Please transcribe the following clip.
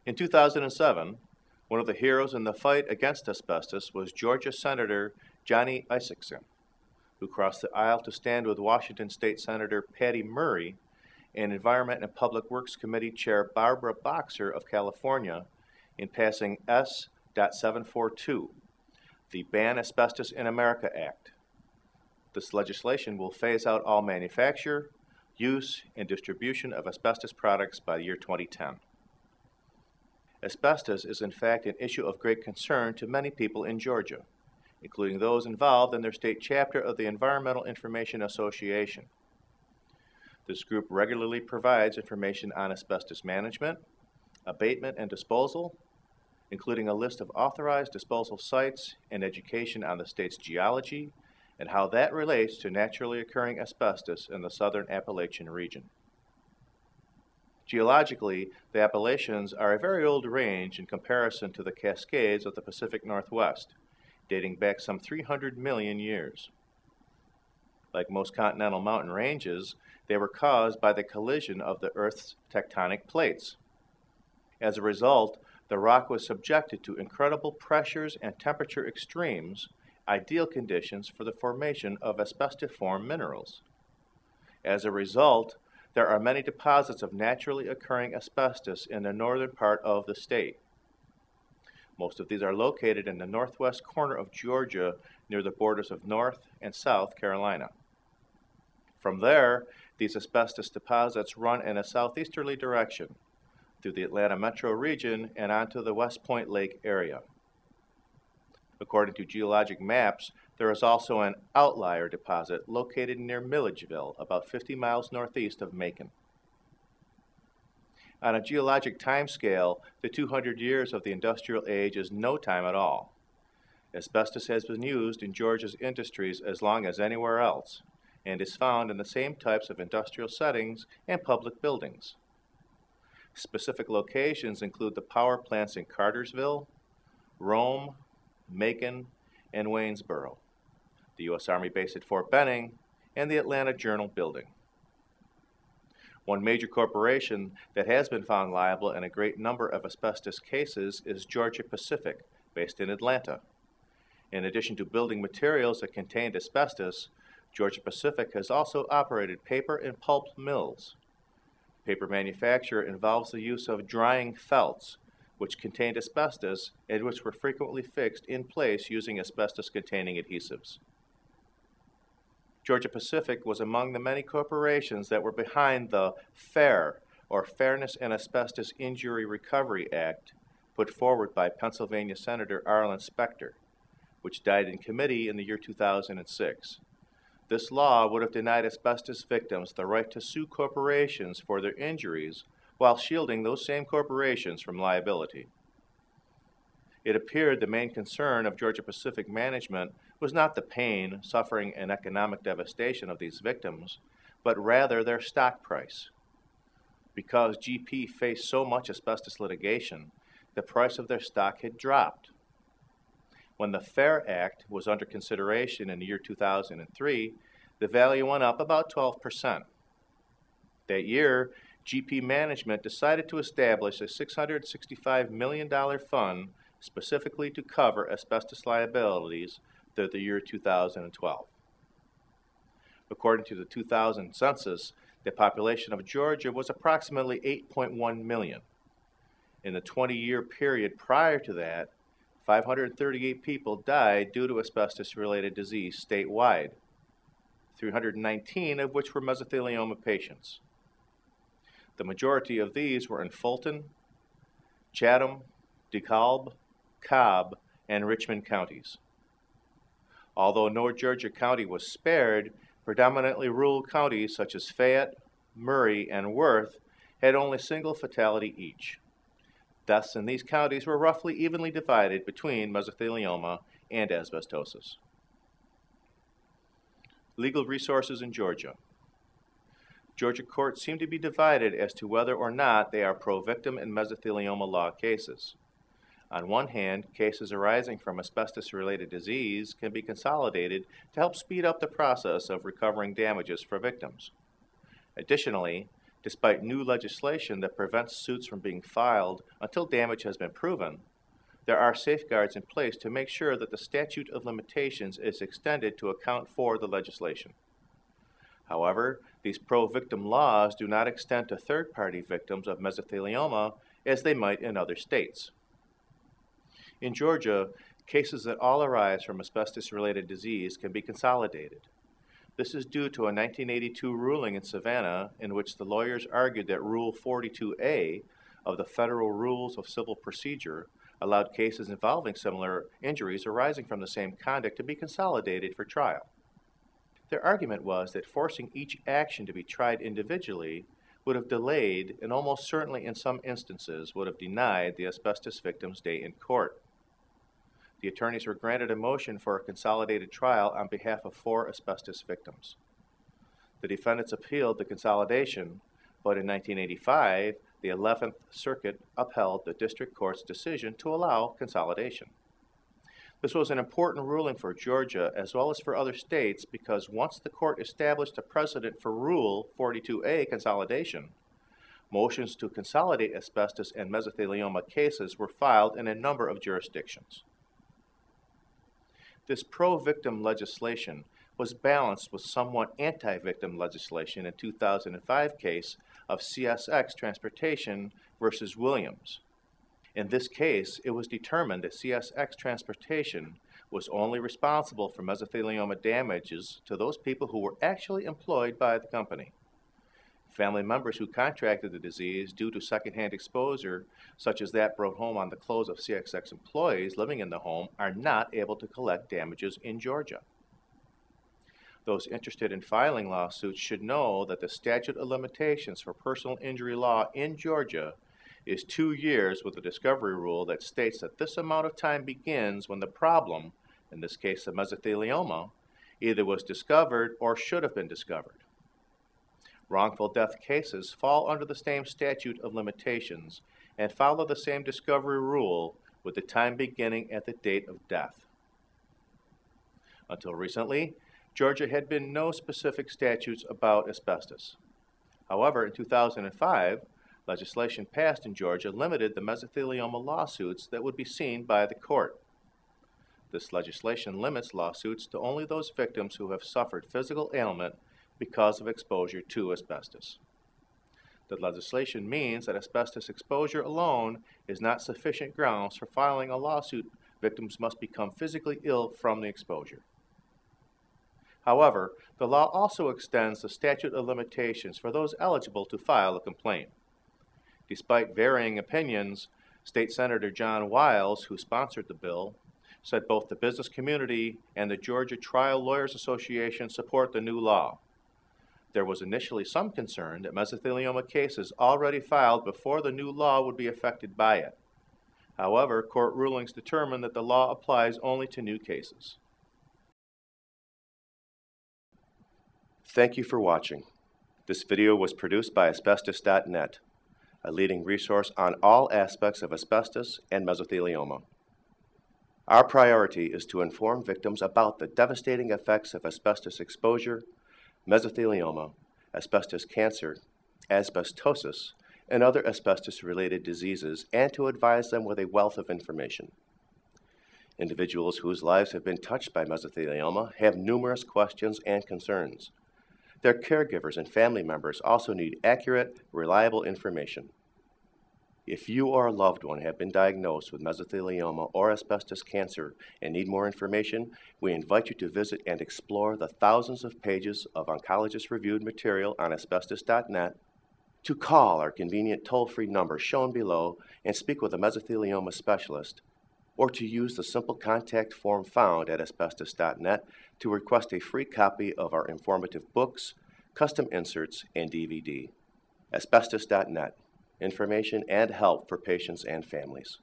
In 2007, one of the heroes in the fight against asbestos was Georgia Senator Johnny Isakson, who crossed the aisle to stand with Washington State Senator Patty Murray and Environment and Public Works Committee Chair Barbara Boxer of California in passing S.742, the Ban Asbestos in America Act. This legislation will phase out all manufacture, use, and distribution of asbestos products by the year 2010. Asbestos is in fact an issue of great concern to many people in Georgia, including those involved in their state chapter of the Environmental Information Association. This group regularly provides information on asbestos management, abatement, and disposal, including a list of authorized disposal sites and education on the state's geology and how that relates to naturally occurring asbestos in the southern Appalachian region. Geologically, the Appalachians are a very old range in comparison to the Cascades of the Pacific Northwest, dating back some 300 million years. Like most continental mountain ranges, they were caused by the collision of the Earth's tectonic plates. As a result, the rock was subjected to incredible pressures and temperature extremes, ideal conditions for the formation of asbestiform minerals. As a result, there are many deposits of naturally occurring asbestos in the northern part of the state. Most of these are located in the northwest corner of Georgia near the borders of North and South Carolina. From there, these asbestos deposits run in a southeasterly direction through the Atlanta metro region and onto the West Point Lake area. According to geologic maps, there is also an outlier deposit located near Milledgeville, about 50 miles northeast of Macon. On a geologic timescale, the 200 years of the industrial age is no time at all. Asbestos has been used in Georgia's industries as long as anywhere else, and is found in the same types of industrial settings and public buildings. Specific locations include the power plants in Cartersville, Rome, Macon, and Waynesboro, the U.S. Army base at Fort Benning, and the Atlanta Journal building. One major corporation that has been found liable in a great number of asbestos cases is Georgia Pacific, based in Atlanta. In addition to building materials that contained asbestos, Georgia Pacific has also operated paper and pulp mills. Paper manufacture involves the use of drying felts, which contained asbestos and which were frequently fixed in place using asbestos-containing adhesives. Georgia Pacific was among the many corporations that were behind the FAIR, or Fairness and Asbestos Injury Recovery Act, put forward by Pennsylvania Senator Arlen Specter, which died in committee in the year 2006. This law would have denied asbestos victims the right to sue corporations for their injuries while shielding those same corporations from liability. It appeared the main concern of Georgia Pacific management was not the pain, suffering, and economic devastation of these victims, but rather their stock price. Because GP faced so much asbestos litigation, the price of their stock had dropped. When the FAIR Act was under consideration in the year 2003, the value went up about 12%. That year, GP management decided to establish a $665 million fund specifically to cover asbestos liabilities through the year 2012. According to the 2000 census, the population of Georgia was approximately 8.1 million. In the 20-year period prior to that, 538 people died due to asbestos-related disease statewide, 319 of which were mesothelioma patients. The majority of these were in Fulton, Chatham, DeKalb, Cobb, and Richmond counties. Although North Georgia County was spared, predominantly rural counties such as Fayette, Murray, and Worth had only single fatality each. Deaths in these counties were roughly evenly divided between mesothelioma and asbestosis. Legal resources in Georgia. Georgia courts seem to be divided as to whether or not they are pro-victim in mesothelioma law cases. On one hand, cases arising from asbestos-related disease can be consolidated to help speed up the process of recovering damages for victims. Additionally, Despite new legislation that prevents suits from being filed until damage has been proven, there are safeguards in place to make sure that the statute of limitations is extended to account for the legislation. However, these pro-victim laws do not extend to third-party victims of mesothelioma as they might in other states. In Georgia, cases that all arise from asbestos-related disease can be consolidated. This is due to a 1982 ruling in Savannah in which the lawyers argued that Rule 42A of the Federal Rules of Civil Procedure allowed cases involving similar injuries arising from the same conduct to be consolidated for trial. Their argument was that forcing each action to be tried individually would have delayed and almost certainly in some instances would have denied the asbestos victims' day in court. The attorneys were granted a motion for a consolidated trial on behalf of 4 asbestos victims. The defendants appealed the consolidation, but in 1985, the 11th Circuit upheld the district court's decision to allow consolidation. This was an important ruling for Georgia as well as for other states because once the court established a precedent for Rule 42A consolidation, motions to consolidate asbestos and mesothelioma cases were filed in a number of jurisdictions. This pro-victim legislation was balanced with somewhat anti-victim legislation in 2005 case of CSX Transportation versus Williams. In this case, it was determined that CSX Transportation was only responsible for mesothelioma damages to those people who were actually employed by the company. Family members who contracted the disease due to secondhand exposure, such as that brought home on the clothes of CSX employees living in the home, are not able to collect damages in Georgia. Those interested in filing lawsuits should know that the statute of limitations for personal injury law in Georgia is 2 years with a discovery rule that states that this amount of time begins when the problem, in this case the mesothelioma, either was discovered or should have been discovered. Wrongful death cases fall under the same statute of limitations and follow the same discovery rule with the time beginning at the date of death. Until recently, Georgia had been no specific statutes about asbestos. However, in 2005, legislation passed in Georgia limited the mesothelioma lawsuits that would be seen by the court. This legislation limits lawsuits to only those victims who have suffered physical ailment because of exposure to asbestos. The legislation means that asbestos exposure alone is not sufficient grounds for filing a lawsuit. Victims must become physically ill from the exposure. However, the law also extends the statute of limitations for those eligible to file a complaint. Despite varying opinions, State Senator John Wiles, who sponsored the bill, said both the business community and the Georgia Trial Lawyers Association support the new law. There was initially some concern that mesothelioma cases already filed before the new law would be affected by it. However, court rulings determined that the law applies only to new cases. Thank you for watching. This video was produced by Asbestos.Net, a leading resource on all aspects of asbestos and mesothelioma. Our priority is to inform victims about the devastating effects of asbestos exposure, mesothelioma, asbestos cancer, asbestosis, and other asbestos-related diseases, and to advise them with a wealth of information. Individuals whose lives have been touched by mesothelioma have numerous questions and concerns. Their caregivers and family members also need accurate, reliable information. If you or a loved one have been diagnosed with mesothelioma or asbestos cancer and need more information, we invite you to visit and explore the thousands of pages of oncologist-reviewed material on Asbestos.net, to call our convenient toll-free number shown below and speak with a mesothelioma specialist, or to use the simple contact form found at Asbestos.net to request a free copy of our informative books, custom inserts, and DVD. Asbestos.net. Information and help for patients and families.